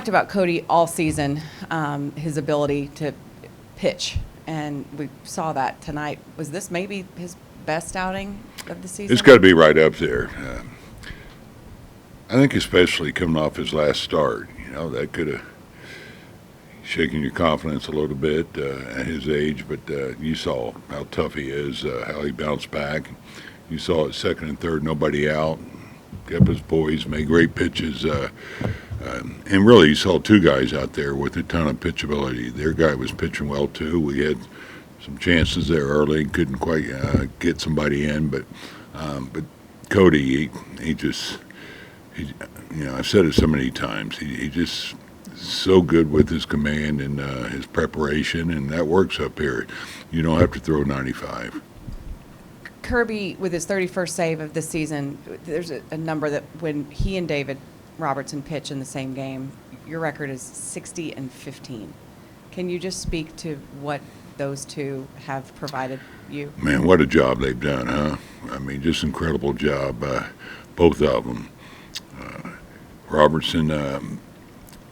talked about Cody all season, his ability to pitch, and we saw that tonight. Was this maybe his best outing of the season? It's got to be right up there. I think especially coming off his last start, that could have shaken your confidence a little bit at his age, but you saw how tough he is, how he bounced back. You saw at second and third, nobody out, kept his poise, made great pitches. And really, you saw two guys out there with a ton of pitchability. Their guy was pitching well, too. We had some chances there early, couldn't quite get somebody in, but Cody, I've said it so many times, he just so good with his command and his preparation, and that works up here. You don't have to throw 95. Kirby, with his 31st save of this season, there's a number that when he and David Robertson pitch in the same game, your record is 60-15. Can you just speak to what those two have provided you? Man, what a job they've done, huh? I mean, just incredible job, both of them. Robertson,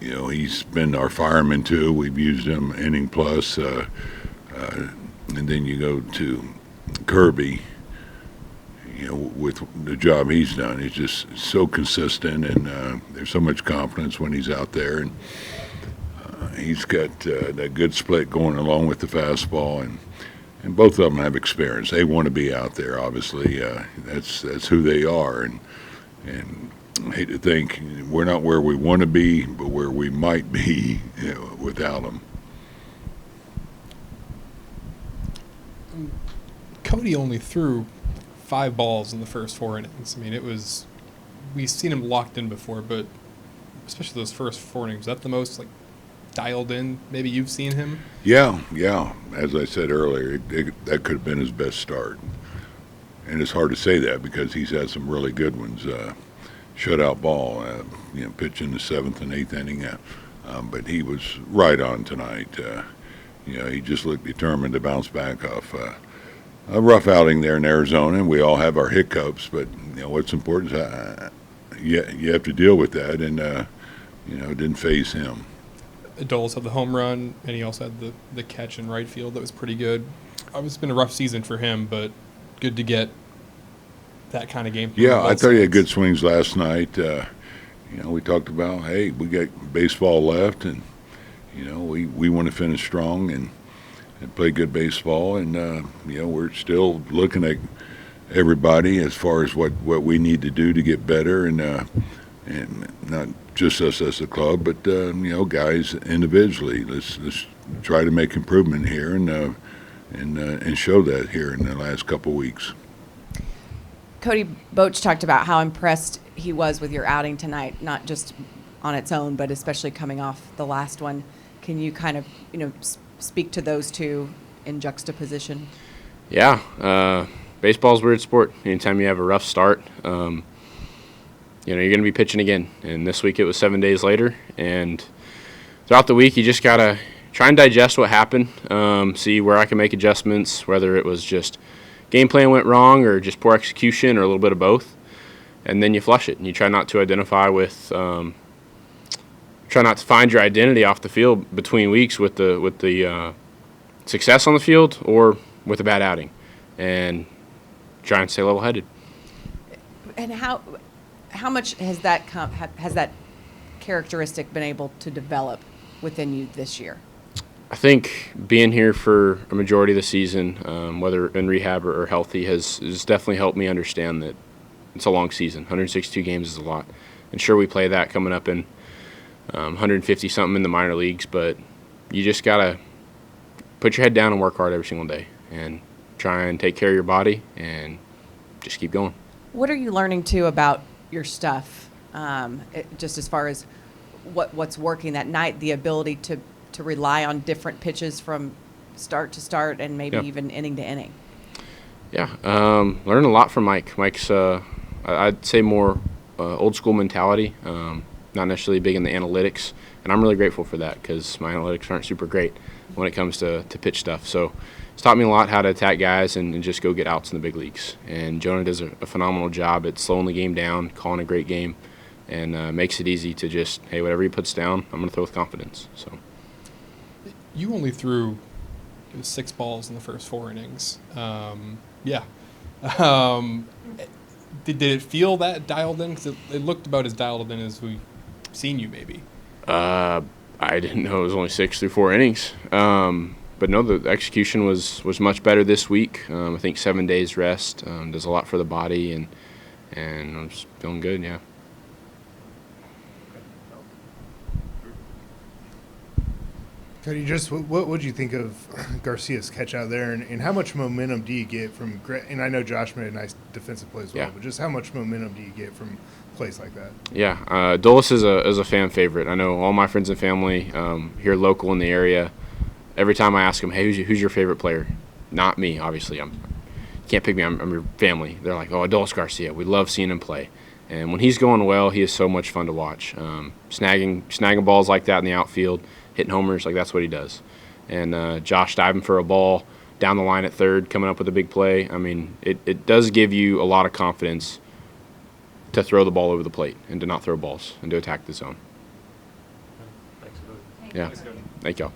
he's been our fireman too. We've used him inning plus, and then you go to Kirby. With the job he's done, he's just so consistent, and there's so much confidence when he's out there, and he's got that good split going along with the fastball, and both of them have experience. They want to be out there, obviously. That's who they are, and I hate to think we're not where we want to be, but where we might be without them. Cody only threw 5 balls in the first 4 innings. I mean, we've seen him locked in before, but especially those first 4 innings, is that the most dialed in maybe you've seen him? Yeah. As I said earlier, that could have been his best start. And it's hard to say that because he's had some really good ones. Shutout ball, pitch in the 7th and 8th inning. But he was right on tonight. He just looked determined to bounce back off a rough outing there in Arizona, and we all have our hiccups, but what's important is you have to deal with that, and it didn't faze him. Adolis had the home run, and he also had the catch in right field that was pretty good. It's been a rough season for him, but good to get that kind of game. Yeah, I thought he had good swings last night. We talked about, hey, we got baseball left, and we want to finish strong and play good baseball, and we're still looking at everybody as far as what we need to do to get better, and not just us as a club, but guys individually. Let's try to make improvement here and show that here in the last couple of weeks. Cody, Boch talked about how impressed he was with your outing tonight, not just on its own, but especially coming off the last one. Can you kind of speak to those two in juxtaposition? Yeah, baseball's a weird sport. Anytime you have a rough start, you're going to be pitching again. And this week it was 7 days later. And throughout the week, you just got to try and digest what happened, see where I can make adjustments, whether it was just game plan went wrong or just poor execution or a little bit of both. And then you flush it, and you try not to identify with try not to find your identity off the field between weeks with the success on the field or with a bad outing, and try and stay level-headed. And how much has that characteristic been able to develop within you this year? I think being here for a majority of the season, whether in rehab or healthy, has definitely helped me understand that it's a long season. 162 games is a lot. And sure, we play that coming up in 150-something in the minor leagues, but you just got to put your head down and work hard every single day and try and take care of your body and just keep going. What are you learning, too, about your stuff, just as far as what's working that night, the ability to rely on different pitches from start to start and maybe even inning to inning? Yeah, learned a lot from Mike. Mike's, I'd say, more old-school mentality, not necessarily big in the analytics, and I'm really grateful for that because my analytics aren't super great when it comes to pitch stuff. So it's taught me a lot how to attack guys and just go get outs in the big leagues. And Jonah does a phenomenal job at slowing the game down, calling a great game, and makes it easy to just, hey, whatever he puts down, I'm going to throw with confidence. So You only threw 6 balls in the first 4 innings. Yeah. Did it feel that dialed in? Because it looked about as dialed in as we've seen you, maybe. I didn't know it was only 6 through 4 innings. But no, the execution was much better this week. I think 7 days rest does a lot for the body, and I'm just feeling good, yeah. Cody, just what would you think of Garcia's catch out there, and how much momentum do you get from? And I know Josh made a nice defensive play as well, Yeah. but just how much momentum do you get from plays like that? Yeah, Adolis is a fan favorite. I know all my friends and family here local in the area. Every time I ask them, hey, who's your favorite player? Not me, obviously. You can't pick me. I'm your family. They're like, oh, Adolis Garcia. We love seeing him play. And when he's going well, he is so much fun to watch. Snagging balls like that in the outfield, hitting homers, like that's what he does. And Josh diving for a ball down the line at third, coming up with a big play. I mean, it does give you a lot of confidence to throw the ball over the plate and to not throw balls and to attack the zone. Thanks, Cody. Yeah. Thank y'all.